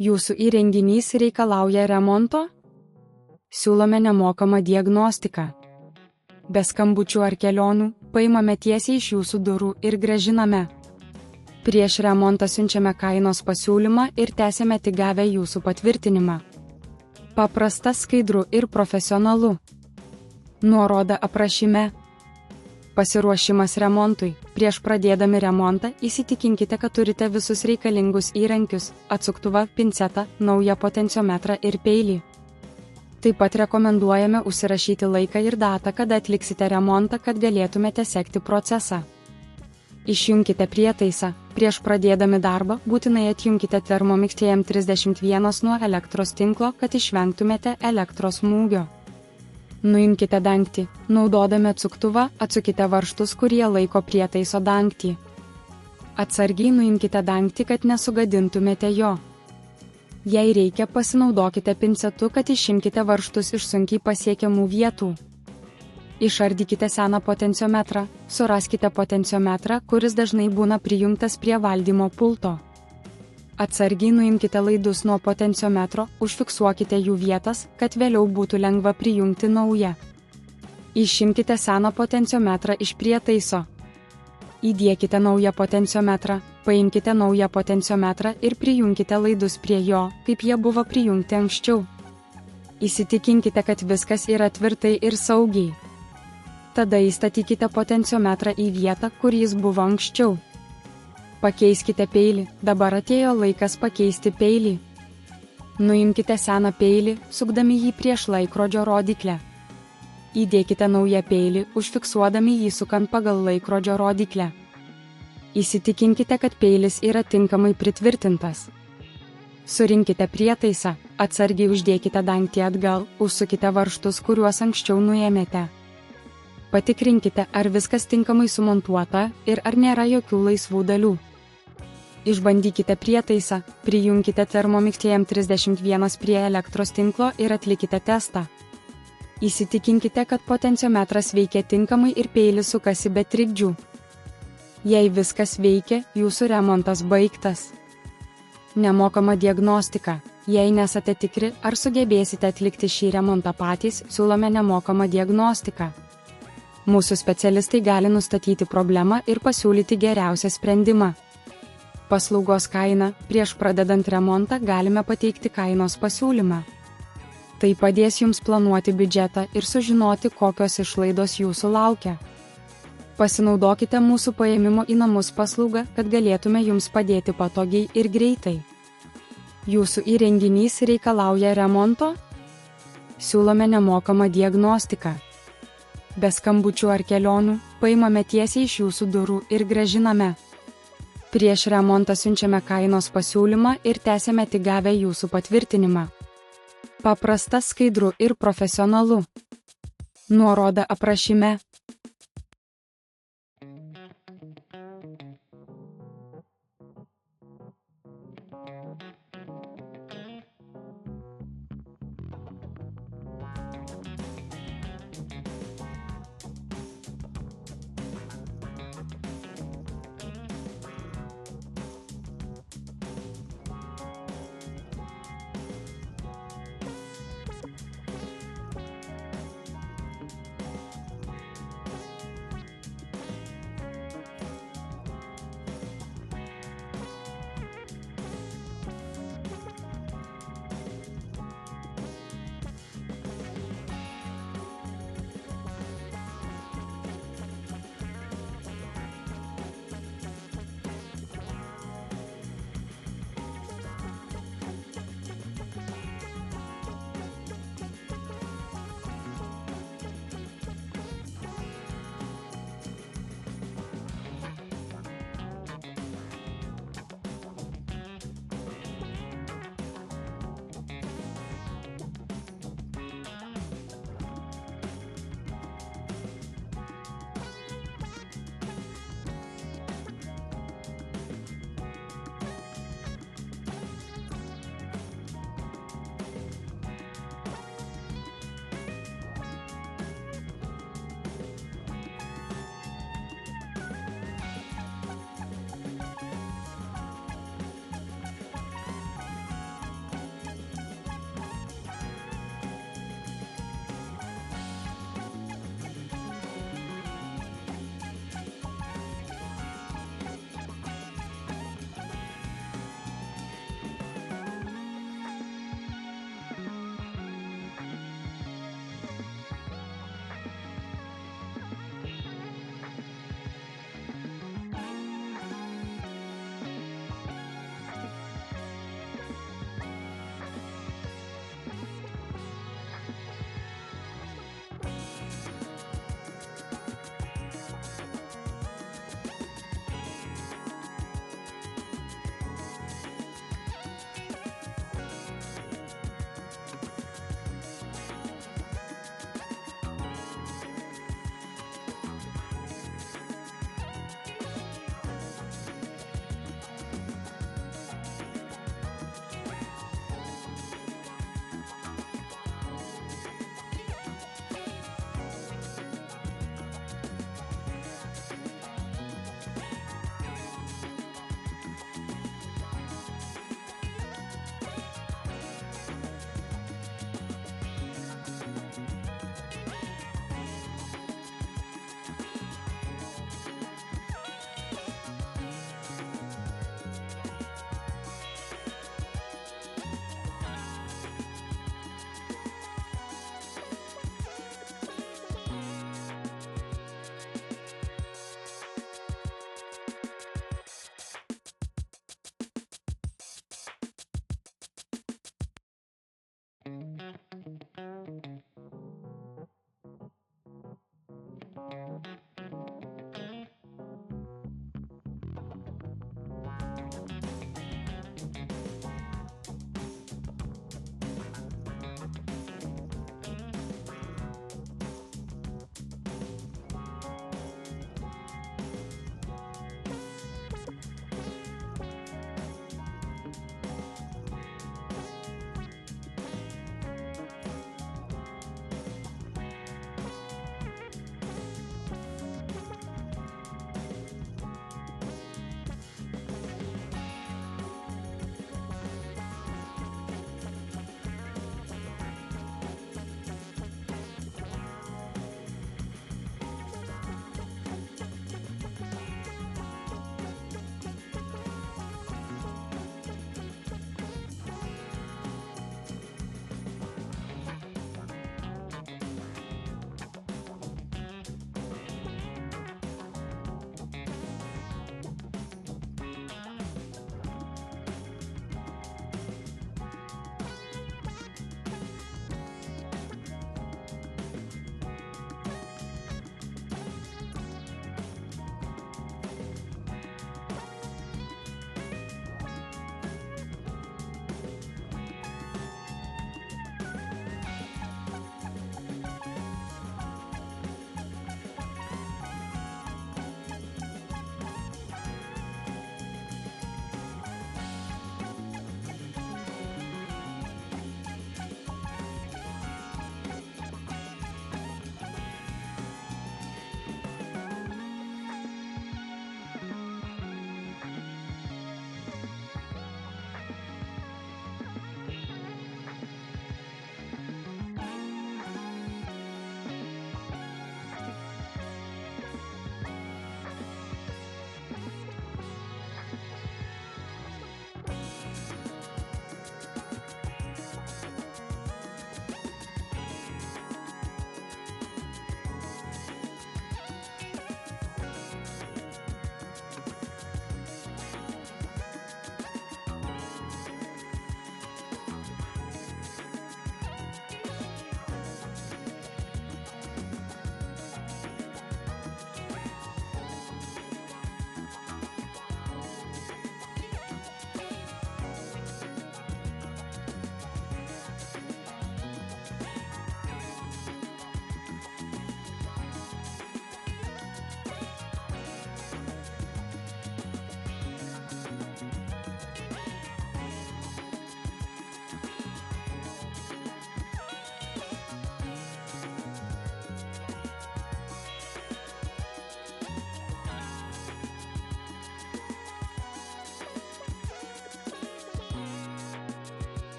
Jūsų įrenginys reikalauja remonto? Siūlome nemokamą diagnostiką. Be skambučių ar kelionių, paimame tiesiai iš jūsų durų ir grąžiname. Prieš remontą siunčiame kainos pasiūlymą ir tęsiame tik gavę jūsų patvirtinimą. Paprasta, skaidru ir profesionalu. Nuoroda aprašyme. Pasiruošimas remontui. Prieš pradėdami remontą įsitikinkite, kad turite visus reikalingus įrankius – atsuktuvą, pincetą, naują potenciometrą ir peilį. Taip pat rekomenduojame užsirašyti laiką ir datą, kada atliksite remontą, kad galėtumėte sekti procesą. Išjunkite prietaisą. Prieš pradėdami darbą būtinai atjunkite Thermomix TM31 nuo elektros tinklo, kad išvengtumėte elektros smūgio. Nuimkite dangtį. Naudodami atsuktuvą, atsukite varžtus, kurie laiko prietaiso dangtį. Atsargiai nuimkite dangtį, kad nesugadintumėte jo. Jei reikia, pasinaudokite pincetu, kad išimkite varžtus iš sunkiai pasiekiamų vietų. Išardykite seną potenciometrą. Suraskite potenciometrą, kuris dažnai būna prijungtas prie valdymo pulto. Atsargiai nuimkite laidus nuo potenciometro, užfiksuokite jų vietas, kad vėliau būtų lengva prijungti naują. Išimkite seną potenciometrą iš prietaiso. Įdiekite naują potenciometrą, paimkite naują potenciometrą ir prijunkite laidus prie jo, kaip jie buvo prijungti anksčiau. Įsitikinkite, kad viskas yra tvirtai ir saugiai. Tada įstatykite potenciometrą į vietą, kur jis buvo anksčiau. Pakeiskite peilį. Dabar atėjo laikas pakeisti peilį. Nuimkite seną peilį, sukdami jį prieš laikrodžio rodyklę. Įdėkite naują peilį, užfiksuodami jį sukant pagal laikrodžio rodyklę. Įsitikinkite, kad peilis yra tinkamai pritvirtintas. Surinkite prietaisą, atsargiai uždėkite dangtį atgal, užsukite varžtus, kuriuos anksčiau nuėmėte. Patikrinkite, ar viskas tinkamai sumontuota ir ar nėra jokių laisvų dalių. Išbandykite prietaisą, prijunkite Thermomix TM31 prie elektros tinklo ir atlikite testą. Įsitikinkite, kad potenciometras veikia tinkamai ir peilis sukasi be trikdžių. Jei viskas veikia, jūsų remontas baigtas. Nemokama diagnostika. Jei nesate tikri, ar sugebėsite atlikti šį remontą patys, siūlome nemokamą diagnostiką. Mūsų specialistai gali nustatyti problemą ir pasiūlyti geriausią sprendimą. Paslaugos kaina. Prieš pradedant remontą galime pateikti kainos pasiūlymą. Tai padės jums planuoti biudžetą ir sužinoti, kokios išlaidos jūsų laukia. Pasinaudokite mūsų paėmimo į namus paslaugą, kad galėtume jums padėti patogiai ir greitai. Jūsų įrenginys reikalauja remonto? Siūlome nemokamą diagnostiką. Be skambučių ar kelionių, paimame tiesiai iš jūsų durų ir grąžiname. Prieš remontą siunčiame kainos pasiūlymą ir tęsiame tik gavę jūsų patvirtinimą. Paprasta, skaidru ir profesionalu. Nuoroda aprašyme.